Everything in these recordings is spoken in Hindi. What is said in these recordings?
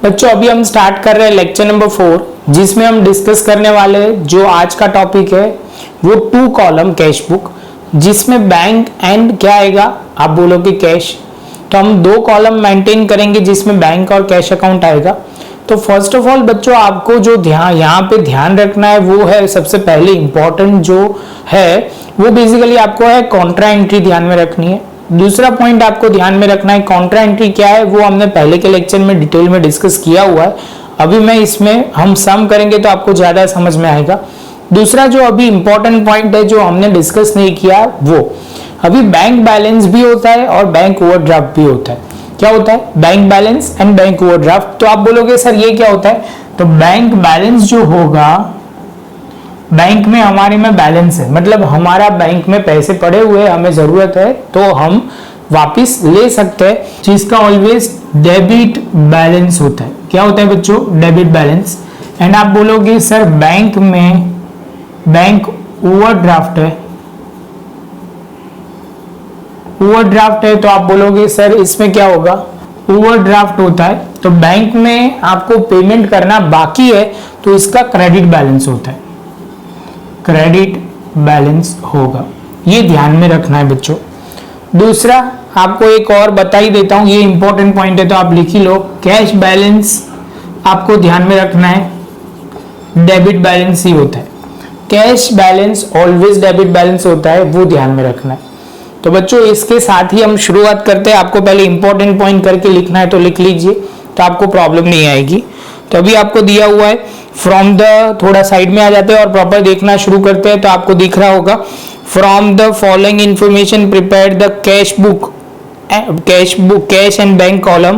बच्चों अभी हम स्टार्ट कर रहे हैं लेक्चर नंबर 4, जिसमें हम डिस्कस करने वाले हैं जो आज का टॉपिक है वो 2 कॉलम कैश बुक, जिसमें बैंक एंड क्या आएगा, आप बोलोगे कैश। तो हम 2 कॉलम मेंटेन करेंगे जिसमें बैंक और कैश अकाउंट आएगा। तो फर्स्ट ऑफ ऑल बच्चों आपको जो ध्यान यहाँ पे ध्यान रखना है वो है, सबसे पहले इंपॉर्टेंट जो है वो बेसिकली आपको है कॉन्ट्रा एंट्री ध्यान में रखनी है। दूसरा पॉइंट आपको ध्यान में रखना है, कॉन्ट्रा एंट्री क्या है वो हमने पहले के लेक्चर में डिटेल में डिस्कस किया हुआ है। अभी मैं इसमें हम सम करेंगे तो आपको ज्यादा समझ में आएगा। दूसरा जो अभी इंपॉर्टेंट पॉइंट है जो हमने डिस्कस नहीं किया, वो अभी बैंक बैलेंस भी होता है और बैंक ओवरड्राफ्ट भी होता है। क्या होता है? Bank balance and bank overdraft. तो आप बोलोगे सर ये क्या होता है? तो बैंक बैलेंस जो होगा, बैंक में हमारे में बैलेंस है, मतलब हमारा बैंक में पैसे पड़े हुए हमें जरूरत है तो हम वापस ले सकते हैं, जिसका ऑलवेज डेबिट बैलेंस होता है। क्या होता है बच्चों? Debit balance. एंड आप बोलोगे सर बैंक में बैंक ओवरड्राफ्ट है, ओवरड्राफ्ट है तो आप बोलोगे सर इसमें क्या होगा? ओवरड्राफ्ट होता है तो बैंक में आपको पेमेंट करना बाकी है तो इसका क्रेडिट बैलेंस होता है, क्रेडिट बैलेंस होगा। ये ध्यान में रखना है बच्चों। दूसरा आपको एक और बता ही देता हूं, ये इंपॉर्टेंट पॉइंट है तो आप लिख ही लो, कैश बैलेंस आपको ध्यान में रखना है, डेबिट बैलेंस ही होता है। Cash balance always debit balance होता है, वो ध्यान में रखना है। तो बच्चों इसके साथ ही हम शुरुआत करते हैं। आपको पहले इंपॉर्टेंट पॉइंट करके लिखना है तो लिख लीजिए, तो आपको प्रॉब्लम नहीं आएगी। तो अभी आपको दिया हुआ है फ्रॉम द, थोड़ा साइड में आ जाते हैं और प्रॉपर देखना शुरू करते हैं। तो आपको दिख रहा होगा from the following information prepare the cash book cash and bank column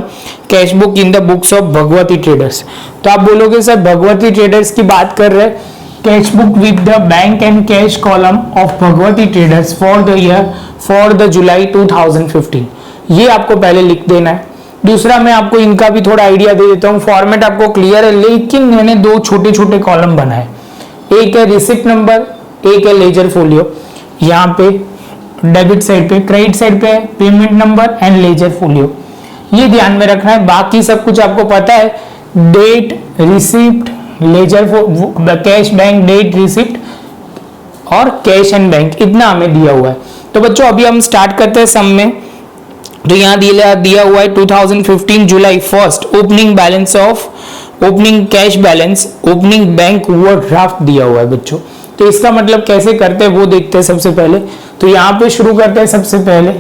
cash book in the books of Bhagwati traders. तो आप बोलोगे सर भगवती ट्रेडर्स की बात कर रहे हैं, cash book with the bank and cash column of Bhagwati traders for the year for the जुलाई 2015। ये आपको पहले लिख देना है। दूसरा मैं आपको इनका भी थोड़ा आइडिया दे देता हूँ, फॉर्मेट आपको क्लियर है, लेकिन मैंने 2 छोटे छोटे कॉलम बनाए, एक है रिसिप्ट नंबर, एक है लेजर फोलियो। यहाँ पे डेबिट साइड पे, क्रेडिट साइड पे payment number and ledger folio, ये ध्यान में रखना है। बाकी सब कुछ आपको पता है, date, receipt, ledger, cash bank, date, receipt और कैश एंड बैंक, इतना हमें दिया हुआ है। तो बच्चों अभी हम स्टार्ट करते हैं सम में। तो यहाँ दिया हुआ है 2015 जुलाई 1 opening balance of opening cash balance opening bank overdraft दिया हुआ है बच्चों। तो इसका मतलब कैसे करते हैं वो देखते हैं सबसे पहले। तो यहाँ पे शुरू करते हैं सबसे पहले।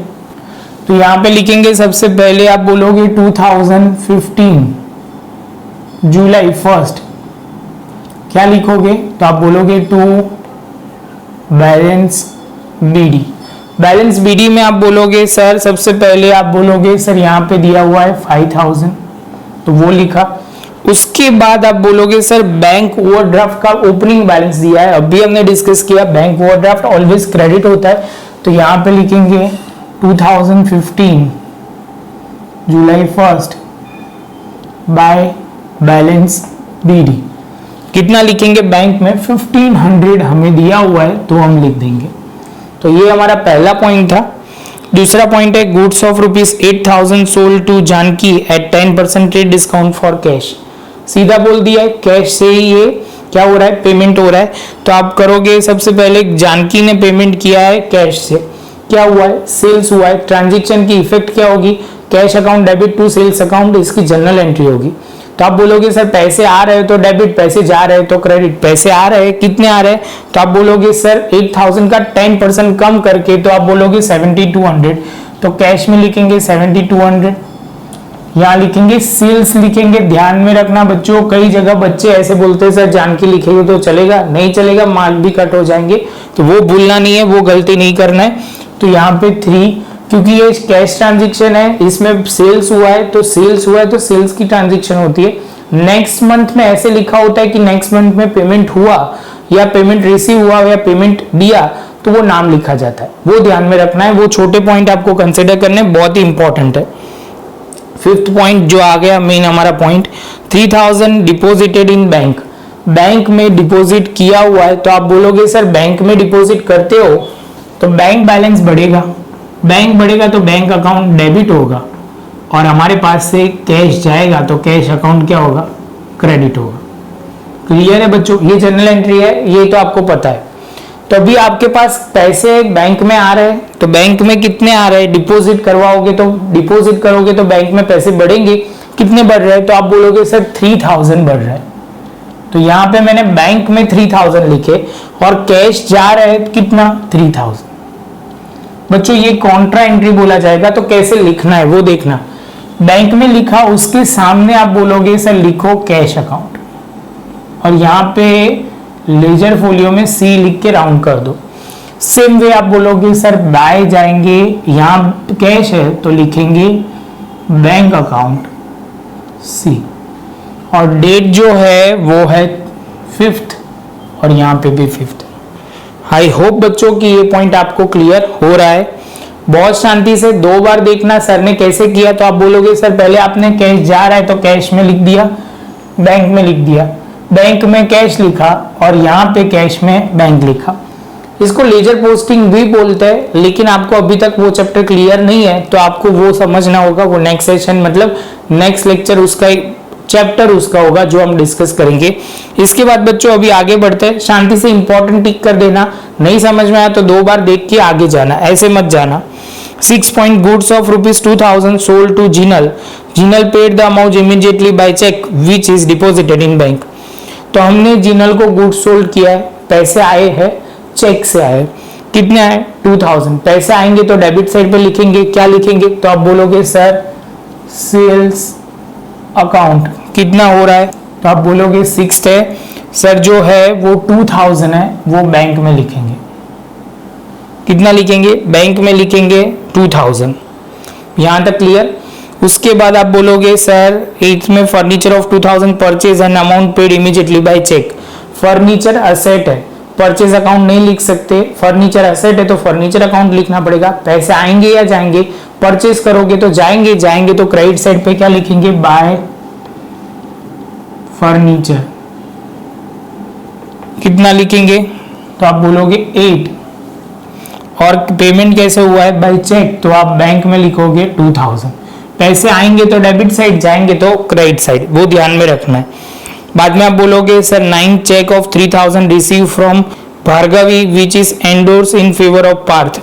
तो यहाँ पे लिखेंगे सबसे पहले, आप बोलोगे 2015 जुलाई 1, क्या लिखोगे? तो आप बोलोगे to balance BD. Balance BD में आप बोलोगे सर, सबसे पहले आप बोलोगे सर यहाँ पे दिया हुआ है 5000, तो वो लिखा। उसके बाद आप बोलोगे सर बैंक ओवरड्राफ्ट का ओपनिंग बैलेंस दिया है, अभी हमने डिस्कस किया बैंक ओवरड्राफ्ट ऑलवेज क्रेडिट होता है, तो यहाँ पे लिखेंगे 2015 जुलाई 1 बाय बैलेंस बीडी। कितना लिखेंगे? बैंक में 1500 हमें दिया हुआ है तो हम लिख देंगे। तो ये हमारा पहला पॉइंट था। दूसरा पॉइंट है goods of ₹8000 sold to Janaki at 10% discount for cash. सीधा बोल दिया है, कैश से ही ये क्या हो रहा है? पेमेंट हो रहा है। तो आप करोगे सबसे पहले, जानकी ने पेमेंट किया है कैश से, क्या हुआ है? सेल्स हुआ है। ट्रांजेक्शन की इफेक्ट क्या होगी? Cash account debit to sales account, इसकी जनरल एंट्री होगी। तो आप बोलोगे सर पैसे आ रहे हैं तो डेबिट, पैसे जा रहे हैं तो क्रेडिट। पैसे आ रहे हैं, कितने आ रहे हैं? तो आप बोलोगे सर 8000 का 10% कम करके, तो आप बोलोगे 7200, तो कैश में लिखेंगे 7200। यहाँ लिखेंगे सेल्स लिखेंगे। ध्यान में रखना बच्चों, कई जगह बच्चे ऐसे बोलते हैं सर जानकी लिखेंगे तो चलेगा, नहीं चलेगा, मार्क भी कट हो जाएंगे, तो वो भूलना नहीं है, वो गलती नहीं करना है। तो यहाँ पे 3, क्योंकि ये कैश ट्रांजेक्शन है, इसमें सेल्स हुआ है तो सेल्स हुआ है तो सेल्स की ट्रांजेक्शन होती है। नेक्स्ट मंथ में ऐसे लिखा होता है कि नेक्स्ट मंथ में पेमेंट हुआ या पेमेंट रिसीव हुआ या पेमेंट दिया, तो वो नाम लिखा जाता है, वो ध्यान में रखना है। वो छोटे पॉइंट आपको कंसिडर करने बहुत ही इंपॉर्टेंट है। 5th पॉइंट जो आ गया मेन हमारा point, 3000 deposited in bank, bank में डिपॉजिट किया हुआ है। तो आप बोलोगे सर बैंक में डिपॉजिट करते हो तो बैंक बैलेंस बढ़ेगा, बैंक बढ़ेगा तो बैंक अकाउंट डेबिट होगा, और हमारे पास से कैश जाएगा तो कैश अकाउंट क्या होगा, क्रेडिट होगा। क्लियर है बच्चों, ये जनरल एंट्री है, ये तो आपको पता है। तो अभी आपके पास पैसे बैंक में आ रहे हैं, तो बैंक में कितने आ रहे हैं, डिपॉजिट करवाओगे तो डिपॉजिट करोगे तो बैंक में पैसे बढ़ेंगे, कितने बढ़ रहे हैं, तो आप बोलोगे सर 3000 बढ़ रहा है। तो यहाँ पे मैंने बैंक में 3000 लिखे और कैश जा रहा है कितना, 3000। बच्चों ये कॉन्ट्रा एंट्री बोला जाएगा, तो कैसे लिखना है वो देखना। बैंक में लिखा, उसके सामने आप बोलोगे सर लिखो कैश अकाउंट, और यहाँ पे लेजर फोलियो में सी लिख के राउंड कर दो। सेम वे आप बोलोगे सर बाय जाएंगे, यहाँ कैश है तो लिखेंगे बैंक अकाउंट सी, और डेट जो है वो है 5th और यहाँ पे भी 5th। आई होप बच्चों कि ये पॉइंट आपको क्लियर हो रहा है। बहुत शांति से 2 बार देखना सर ने कैसे किया। तो आप बोलोगे सर पहले आपने कैश जा रहा है तो कैश में लिख दिया, बैंक में लिख दिया, बैंक में कैश लिखा और यहाँ पे कैश में बैंक लिखा। इसको लेजर पोस्टिंग भी बोलते हैं, लेकिन आपको अभी तक वो चैप्टर क्लियर नहीं है, तो आपको वो समझना होगा। वो नेक्स्ट सेशन मतलब नेक्स्ट लेक्चर उसका चैप्टर उसका होगा जो हम डिस्कस करेंगे। इसके बाद बच्चों अभी आगे बढ़ते हैं। शांति से इंपॉर्टेंट टिक कर देना, नहीं समझ में आया तो 2 बार देख के आगे जाना, ऐसे मत जाना। 6 point goods of ₹2000 sold to Jinal. Jinal paid the amount immediately by check which is deposited in bank. तो हमने जिनल को गुड्स सोल्ड किया है, पैसे आए हैं, चेक से आए, कितने आए 2000। पैसे आएंगे तो डेबिट साइड पे लिखेंगे, क्या लिखेंगे, तो आप बोलोगे सर सेल्स अकाउंट कितना हो रहा है, तो आप बोलोगे 6 है सर, जो है वो 2000 है वो बैंक में लिखेंगे, कितना लिखेंगे, बैंक में लिखेंगे 2000। यहां तक क्लियर। उसके बाद आप बोलोगे सर 8 में furniture of 2000 purchase and amount paid immediately by cheque. Furniture asset है, परचेज अकाउंट नहीं लिख सकते, फर्नीचर असेट है तो फर्नीचर अकाउंट लिखना पड़ेगा। पैसे आएंगे या जाएंगे, परचेज करोगे तो जाएंगे, जाएंगे तो क्रेडिट साइड पे क्या लिखेंगे, बाय फर्नीचर, कितना लिखेंगे, तो आप बोलोगे 8। और पेमेंट कैसे हुआ है, बाय चेक, तो आप बैंक में लिखोगे 2000। पैसे आएंगे तो डेबिट साइड, जाएंगे तो क्रेडिट साइड, वो ध्यान में रखना है। बाद में आप बोलोगे sir 9 cheque of 3000 receive from Bhargavi which is endorse in favour of Parth.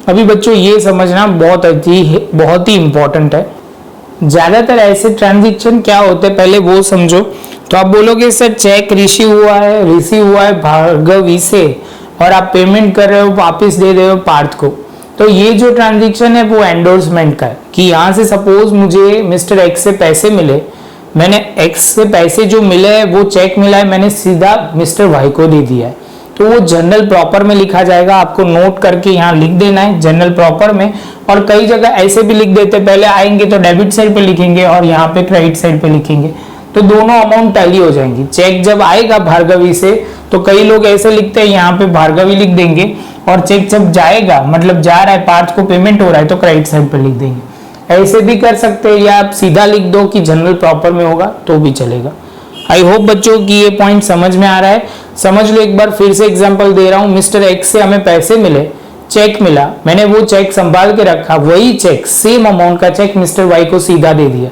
अभी बच्चों ये समझना बहुत ही इंपॉर्टेंट है। ज्यादातर ऐसे ट्रांजेक्शन क्या होते हैं पहले वो समझो। तो आप बोलोगे सर चेक रिसीव हुआ है भार्गवी से, और आप पेमेंट कर रहे हो, वापस दे रहे हो पार्थ को। तो ये जो ट्रांजेक्शन है वो एंडोर्समेंट का है, कि यहाँ से सपोज मुझे मिस्टर एक्स से पैसे मिले, मैंने एक्स से पैसे जो मिले हैं वो चेक मिला है, मैंने सीधा मिस्टर वाई को दे दिया है, तो वो जनरल प्रॉपर में लिखा जाएगा। आपको नोट करके यहाँ लिख देना है जनरल प्रॉपर में। और कई जगह ऐसे भी लिख देते, पहले आएंगे तो डेबिट साइड पे लिखेंगे और यहाँ पे क्रेडिट साइड पे लिखेंगे, तो दोनों अमाउंट टैली हो जाएंगी। चेक जब आएगा भार्गवी से तो कई लोग ऐसे लिखते हैं, यहाँ पे भार्गवी लिख देंगे, और चेक जब जाएगा मतलब जा रहा है पार्थ को पेमेंट हो रहा है तो क्रेडिट साइड पे लिख देंगे। ऐसे भी कर सकते हैं, या आप सीधा लिख दो कि जनरल प्रॉपर में होगा तो भी चलेगा। आई होप बच्चों की ये पॉइंट समझ में आ रहा है। समझ लो एक बार फिर से एग्जांपल दे रहा हूँ। मिस्टर एक्स से हमें पैसे मिले, चेक मिला, मैंने वो चेक संभाल के रखा, वही चेक सेम अमाउंट का चेक मिस्टर वाई को सीधा दे दिया।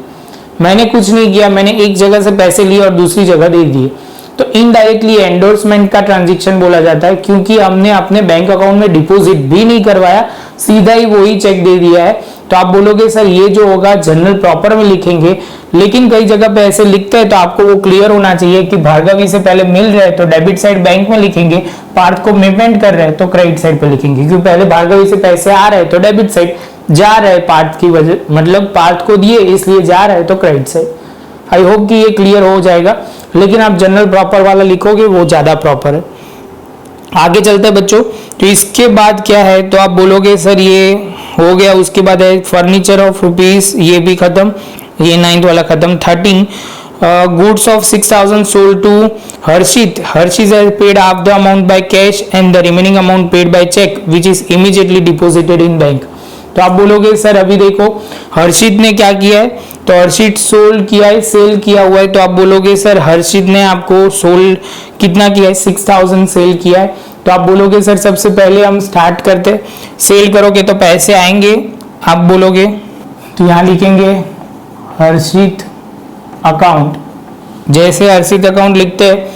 मैंने कुछ नहीं किया, मैंने एक जगह से पैसे लिए और दूसरी जगह दे दिए, तो इनडायरेक्टली एंडोर्समेंट का ट्रांजैक्शन बोला जाता है, क्योंकि हमने अपने बैंक अकाउंट में डिपॉजिट भी नहीं करवाया, सीधा ही वही चेक दे दिया है। तो आप बोलोगे सर ये जो होगा जनरल प्रॉपर में लिखेंगे, लेकिन कई जगह पे ऐसे लिखते हैं तो आपको वो क्लियर होना चाहिए कि भार्गवी से पहले मिल रहे हैं तो डेबिट साइड बैंक में लिखेंगे, पार्थ को पेमेंट कर रहे हैं तो क्रेडिट साइड पे लिखेंगे, क्योंकि पहले भार्गवी से पैसे आ रहे हैं तो डेबिट साइड, जा रहे हैं पार्थ की वजह मतलब पार्थ को दिए इसलिए जा रहे हैं तो क्रेडिट साइड। आई होप कि ये क्लियर हो जाएगा, लेकिन आप जनरल प्रॉपर वाला लिखोगे वो ज्यादा प्रॉपर है। आगे चलते हैं बच्चों। तो इसके बाद क्या है, तो आप बोलोगे सर ये हो गया। उसके बाद है फर्नीचर ऑफ रुपीज, ये भी खत्म, ये 9th वाला खत्म। 13 goods of 6000 sold to Harshit has paid half the amount by cash and the remaining amount paid by cheque which is immediately deposited in bank. तो आप बोलोगे सर अभी देखो हर्षित ने क्या किया है, तो हर्षित सोल्ड किया है, सेल किया हुआ है, तो आप बोलोगे सर हर्षित ने आपको सोल्ड कितना किया है, 6000 सेल किया है। तो आप बोलोगे सर सबसे पहले हम स्टार्ट करते, सेल करोगे तो पैसे आएंगे, आप बोलोगे तो यहाँ लिखेंगे हर्षित अकाउंट। जैसे हर्षित अकाउंट लिखते हैं,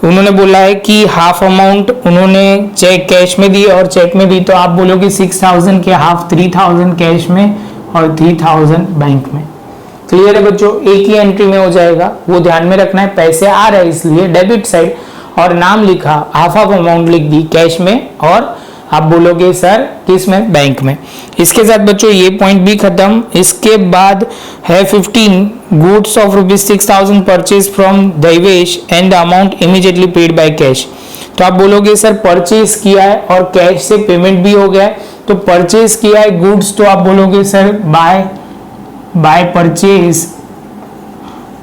उन्होंने बोला है कि हाफ अमाउंट उन्होंने चेक कैश में दी और चेक में दी, तो आप बोलोगे 6000 के हाफ 3000 कैश में और 3000 बैंक में। क्लियर है बच्चों, एक ही एंट्री में हो जाएगा, वो ध्यान में रखना है। पैसे आ रहे हैं इसलिए डेबिट साइड, और नाम लिखा, हाफ ऑफ अमाउंट लिख दी कैश में, और आप बोलोगे सर किस में, बैंक में। इसके साथ बच्चों ये पॉइंट भी खत्म। इसके बाद है 15 goods of ₹6000 purchase from Devesh and the amount immediately paid by cash. तो आप बोलोगे सर परचेज किया है और कैश से पेमेंट भी हो गया है, तो परचेज किया है गुड्स, तो आप बोलोगे सर बाय परचेज,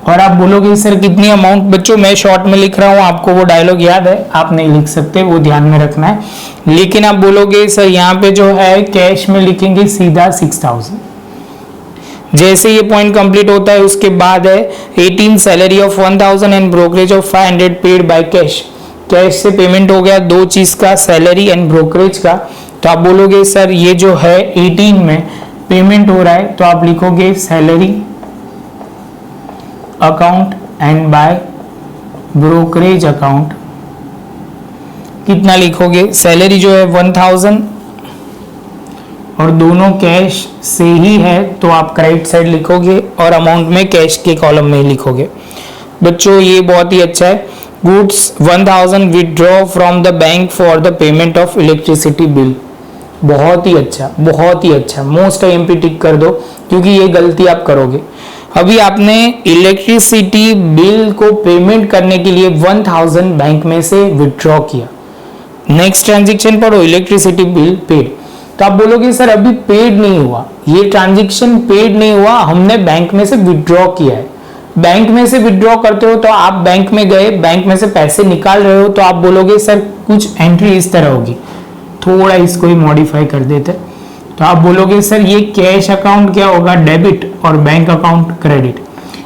और आप बोलोगे सर कितनी अमाउंट। बच्चों मैं शॉर्ट में लिख रहा हूं, आपको वो डायलॉग याद है, आप नहीं लिख सकते, वो ध्यान में रखना है। लेकिन आप बोलोगे सर यहाँ पे जो है कैश में लिखेंगे सीधा 6000। जैसे ये पॉइंट कंप्लीट होता है उसके बाद है 18 salary of 1000 and brokerage of 500 paid by cash. Cash से पेमेंट हो गया दो चीज का, सैलरी एंड ब्रोकरेज का। तो आप बोलोगे सर ये जो है 18 में पेमेंट हो रहा है, तो आप लिखोगे salary account and by brokerage account. कितना लिखोगे, सैलरी जो है 1000 और दोनों कैश से ही है, तो आप करेक्ट साइड लिखोगे और अमाउंट में कैश के कॉलम में ही लिखोगे। बच्चों ये बहुत ही अच्छा है। Goods 1000 withdraw from the bank for the payment of electricity bill. बहुत ही अच्छा, बहुत ही अच्छा। मोस्ट आईएमपी टिक कर दो, क्योंकि ये गलती आप करोगे। अभी आपने इलेक्ट्रिसिटी बिल को पेमेंट करने के लिए 1000 बैंक में से विथड्रॉ किया। नेक्स्ट ट्रांजैक्शन पढ़ो, इलेक्ट्रिसिटी बिल पेड। तो आप बोलोगे सर अभी पेड नहीं हुआ, ये ट्रांजैक्शन पेड नहीं हुआ, हमने बैंक में से विथड्रॉ किया है। बैंक में से विथड्रॉ करते हो तो आप बैंक में गए, बैंक में से पैसे निकाल रहे हो, तो आप बोलोगे सर कुछ एंट्री इस तरह होगी। थोड़ा इसको ही मॉडिफाई कर देते, तो आप बोलोगे सर ये कैश अकाउंट क्या होगा, डेबिट, और बैंक अकाउंट क्रेडिट।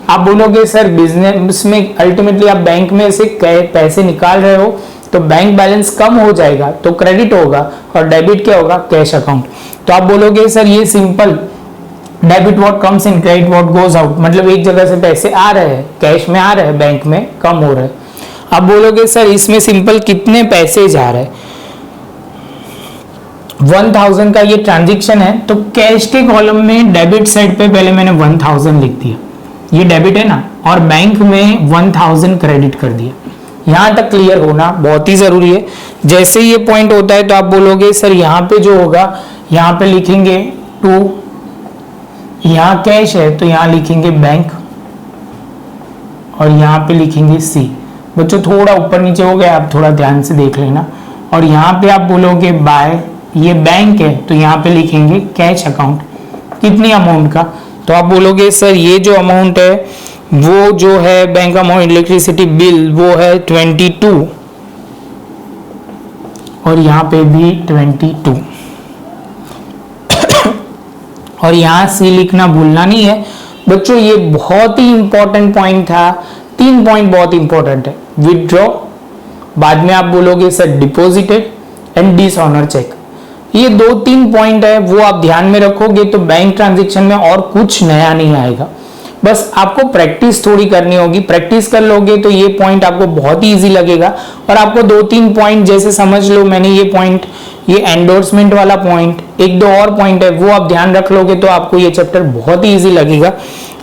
आप बोलोगे सर बिजनेस में अल्टीमेटली आप बैंक में से पैसे निकाल रहे हो, तो बैंक बैलेंस कम हो जाएगा, तो क्रेडिट होगा, और डेबिट क्या होगा, कैश अकाउंट। तो आप बोलोगे सर ये simple, debit what comes in, credit what goes out, मतलब एक जगह से पैसे आ रहे हैं, कैश में आ रहे हैं, बैंक में कम हो रहे हैं। आप बोलोगे सर इसमें सिंपल कितने पैसे जा रहे हैं, 1000 का ये ट्रांजैक्शन है, तो कैश के कॉलम में डेबिट साइड पे पहले मैंने 1000 लिख दिया, ये डेबिट है ना, और बैंक में 1000 क्रेडिट कर दिया। यहां तक क्लियर होना बहुत ही जरूरी है। जैसे ये पॉइंट होता है तो आप बोलोगे सर यहाँ पे जो होगा, यहाँ पे लिखेंगे 2, यहाँ कैश है तो यहाँ लिखेंगे बैंक, और यहाँ पे लिखेंगे C। बच्चों थोड़ा ऊपर नीचे हो गया, आप थोड़ा ध्यान से देख लेना। और यहाँ पे आप बोलोगे बाय, ये बैंक है तो यहाँ पे लिखेंगे कैश अकाउंट, कितनी अमाउंट का। तो आप बोलोगे सर ये जो अमाउंट है वो जो है बैंक अमाउंट इलेक्ट्रिसिटी बिल वो है 22, और यहाँ पे भी 22, और यहाँ C लिखना भूलना नहीं है। बच्चों ये बहुत ही इंपॉर्टेंट पॉइंट था, 3 पॉइंट बहुत इंपॉर्टेंट है। विथड्रॉ, बाद में आप बोलोगे sir deposited and dishonour cheque. ये 2-3 पॉइंट है, वो आप ध्यान में रखोगे तो बैंक ट्रांजैक्शन में और कुछ नया नहीं आएगा। बस आपको प्रैक्टिस थोड़ी करनी होगी, प्रैक्टिस कर लोगे तो ये पॉइंट आपको बहुत ही इजी लगेगा। और आपको 2-3 पॉइंट जैसे समझ लो, मैंने ये पॉइंट, ये एंडोर्समेंट वाला पॉइंट, 1-2 और पॉइंट है, वो आप ध्यान रख लोगे तो आपको ये चैप्टर बहुत ही इजी लगेगा।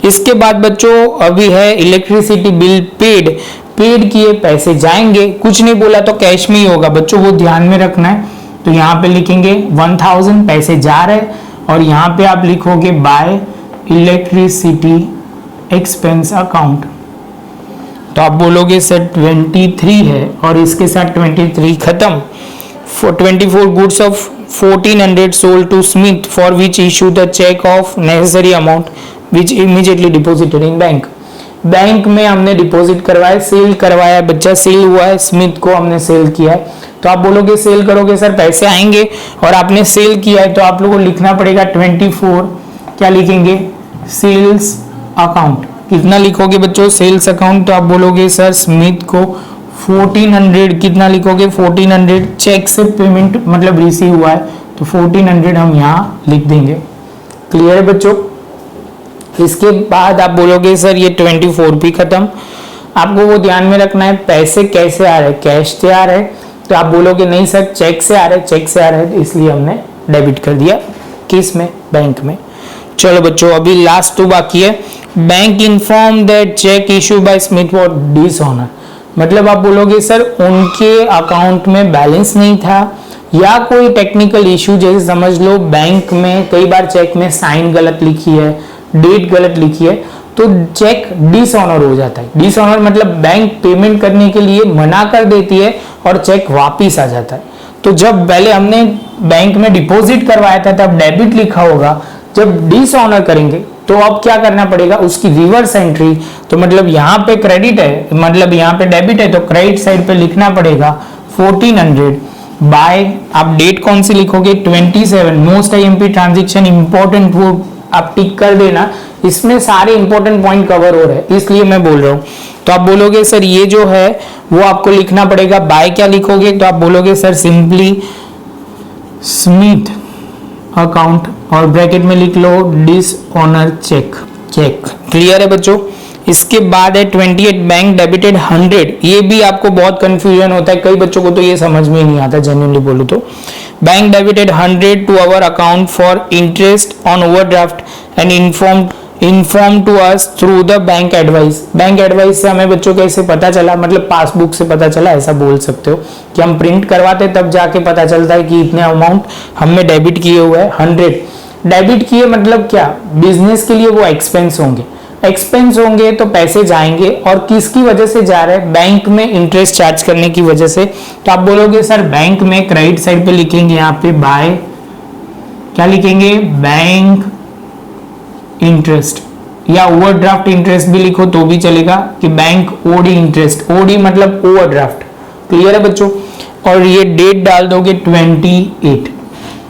इसके बाद बच्चों अभी है इलेक्ट्रिसिटी बिल पेड। पेड किए पैसे जाएंगे, कुछ नहीं बोला तो कैश में ही होगा बच्चों, वो ध्यान में रखना है। तो यहाँ पे लिखेंगे 1000 पैसे जा रहे, और यहाँ पे आप लिखोगे बाय इलेक्ट्रिसिटी एक्सपेंस अकाउंट। तो आप बोलोगे सर 23 है, और इसके साथ 23 खत्म। 24 goods of 1400 sold to Smith for which issue the cheque of necessary amount which immediately deposited in bank. Bank में हमने डिपॉजिट करवाया, सेल करवाया, बच्चा सेल हुआ है, स्मिथ को हमने सेल किया है। तो आप बोलोगे सेल करोगे सर पैसे आएंगे, और आपने सेल किया है तो आप लोगों को लिखना पड़ेगा 24, क्या लिखेंगे, सेल्स अकाउंट। कितना लिखोगे बच्चों, सेल्स अकाउंट। तो आप बोलोगे सर स्मिथ को 1400, कितना लिखोगे 1400, चेक से पेमेंट मतलब रिसीव हुआ है तो 1400 हम यहाँ लिख देंगे। क्लियर है बच्चों। इसके बाद आप बोलोगे सर ये 24 भी खत्म। आपको वो ध्यान में रखना है पैसे कैसे आ रहे हैं, कैश से आ रहे हैं, तो आप बोलोगे नहीं सर चेक से आ रहे हैं, चेक से आ रहे हैं, तो इसलिए हमने डेबिट कर दिया। किस में? बैंक में। चलो बच्चों अभी लास्ट 2 बाकी है। Bank inform that cheque issue by Smith was dishonour, मतलब आप बोलोगे सर उनके अकाउंट में बैलेंस नहीं था या कोई टेक्निकल इशू, जैसे समझ लो बैंक में कई बार चेक में साइन गलत लिखी है, डेट गलत लिखी है, तो चेक डिसऑनर हो जाता है। डिसऑनर मतलब बैंक पेमेंट करने के लिए मना कर देती है और चेक वापिस आ जाता है। तो जब पहले हमने बैंक में डिपॉजिट करवाया था तब डेबिट लिखा होगा, जब डिसऑनर करेंगे तो अब क्या करना पड़ेगा, उसकी रिवर्स एंट्री। तो मतलब यहाँ पे क्रेडिट है, मतलब यहाँ पे डेबिट है, तो क्रेडिट साइड पे लिखना पड़ेगा 1400 बाय, आप डेट कौन सी लिखोगे 27, मोस्ट आईएमपी ट्रांजेक्शन इंपॉर्टेंट, वो आप टिक कर देना, इसमें सारे इंपॉर्टेंट पॉइंट कवर हो रहे हैं इसलिए मैं बोल रहा हूँ। तो आप बोलोगे सर ये जो है वो आपको लिखना पड़ेगा, बाय क्या लिखोगे, तो आप बोलोगे सर सिंपली स्मिथ अकाउंट और ब्रैकेट में लिख लो डिसऑनर चेक। चेक क्लियर है बच्चों। इसके बाद है 28 बैंक डेबिटेड 100, ये भी आपको बहुत कंफ्यूजन होता है, कई बच्चों को तो ये समझ में ही नहीं आता जेन्युइनली बोलूं तो। Bank debited 100 to our account for interest on overdraft and inform to us through the bank advice. Bank advice से हमें बच्चों कैसे पता चला, मतलब पासबुक से पता चला, ऐसा बोल सकते हो कि हम प्रिंट करवाते तब जाके पता चलता है कि इतने अमाउंट हमने डेबिट किए हुए हैं। 100 डेबिट किए मतलब क्या, बिजनेस के लिए वो एक्सपेंस होंगे, एक्सपेंस होंगे तो पैसे जाएंगे, और किसकी वजह से जा रहे हैं, बैंक में इंटरेस्ट चार्ज करने की वजह से। तो आप बोलोगे सर बैंक में क्रेडिट साइड पे लिखेंगे यहाँ पे बाय, क्या लिखेंगे, बैंक इंटरेस्ट, या ओवरड्राफ्ट इंटरेस्ट भी लिखो तो भी चलेगा कि बैंक ओडी इंटरेस्ट, ओडी मतलब ओवरड्राफ्ट। क्लियर है बच्चों। और ये डेट डाल दोगे 28।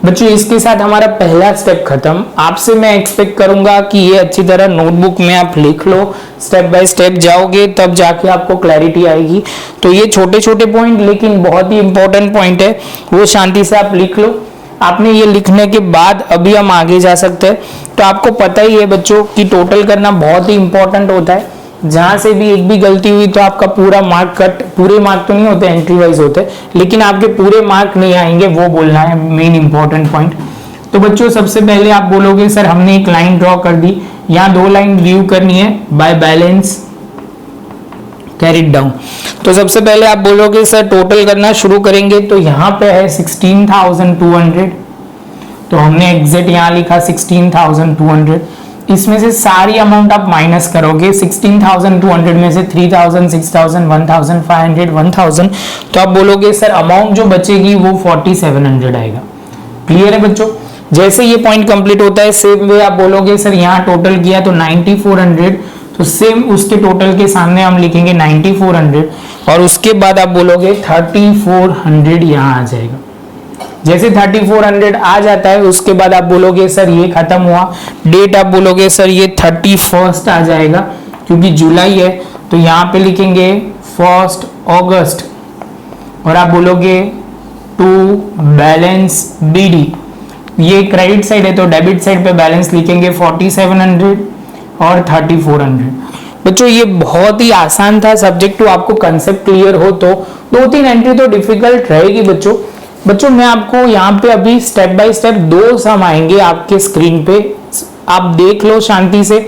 बच्चों इसके साथ हमारा पहला स्टेप खत्म। आपसे मैं एक्सपेक्ट करूंगा कि ये अच्छी तरह नोटबुक में आप लिख लो, स्टेप बाय स्टेप जाओगे तब जाके आपको क्लैरिटी आएगी। तो ये छोटे छोटे पॉइंट लेकिन बहुत ही इंपॉर्टेंट पॉइंट है, वो शांति से आप लिख लो। आपने ये लिखने के बाद अभी हम आगे जा सकते हैं। तो आपको पता ही है बच्चों कि टोटल करना बहुत ही इंपॉर्टेंट होता है, जहां से भी एक भी गलती हुई तो आपका पूरा मार्क कट, पूरे मार्क तो नहीं होते, एंट्री वाइज होते, लेकिन आपके पूरे मार्क नहीं आएंगे, वो बोलना है मेन इंपॉर्टेंट पॉइंट। तो बच्चों सबसे पहले आप बोलोगे सर हमने एक लाइन ड्रॉ कर दी, यहाँ 2 लाइन लीव करनी है, बाय बैलेंस कैरिड डाउन। तो सबसे पहले आप बोलोगे सर टोटल करना शुरू करेंगे, तो यहाँ पे है 16,200, तो हमने एग्जैक्ट यहाँ लिखा 16,200। इसमें से सारी अमाउंट आप माइनस करोगे, 16,200 में से 3,000, 6,000, 1,500, 1,000, तो आप बोलोगे सर अमाउंट जो बचेगी वो 4,700 आएगा। क्लियर है बच्चों। जैसे ये पॉइंट कंप्लीट होता है सेम वे आप बोलोगे सर यहाँ टोटल किया तो 9,400, तो सेम उसके टोटल के सामने हम लिखेंगे 9,400, और उसके बाद आप बोलोगे 3,400 यहाँ आ जाएगा। जैसे 3,400 आ जाता है उसके बाद आप बोलोगे सर ये खत्म हुआ, डेट आप बोलोगे सर ये 31 आ जाएगा क्योंकि जुलाई है, तो यहाँ पे लिखेंगे 1 अगस्त, और आप बोलोगे टू बैलेंस बीडी, ये क्रेडिट साइड है तो डेबिट साइड पे बैलेंस लिखेंगे 4,700 और 3,400। बच्चों ये बहुत ही आसान था, सब्जेक्ट टू आपको कंसेप्ट क्लियर हो तो 2-3 एंट्री तो डिफिकल्ट रहेगी बच्चों मैं आपको यहाँ पे अभी स्टेप बाय स्टेप 2 सम आएंगे आपके स्क्रीन पे, आप देख लो शांति से।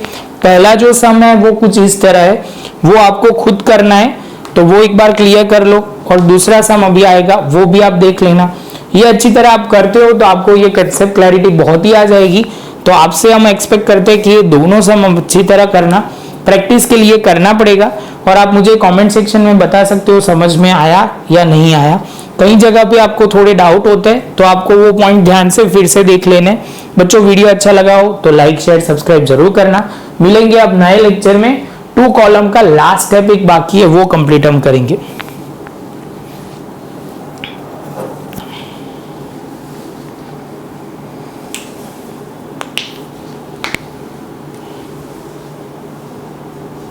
पहला जो सम है वो कुछ इस तरह है, वो आपको खुद करना है तो वो एक बार क्लियर कर लो, और दूसरा सम अभी आएगा वो भी आप देख लेना। ये अच्छी तरह आप करते हो तो आपको ये कंसेप्ट क्लैरिटी बहुत ही आ जाएगी। तो आपसे हम एक्सपेक्ट करते हैं कि ये दोनों सम अच्छी तरह करना, प्रैक्टिस के लिए करना पड़ेगा, और आप मुझे कमेंट सेक्शन में बता सकते हो समझ में आया या नहीं आया। कई जगह पे आपको थोड़े डाउट होते हैं तो आपको वो पॉइंट ध्यान से फिर से देख लेने। बच्चों वीडियो अच्छा लगा हो तो लाइक शेयर सब्सक्राइब जरूर करना। मिलेंगे अब नए लेक्चर में, 2 कॉलम का लास्ट स्टेप एक बाकी है वो कंप्लीट हम करेंगे।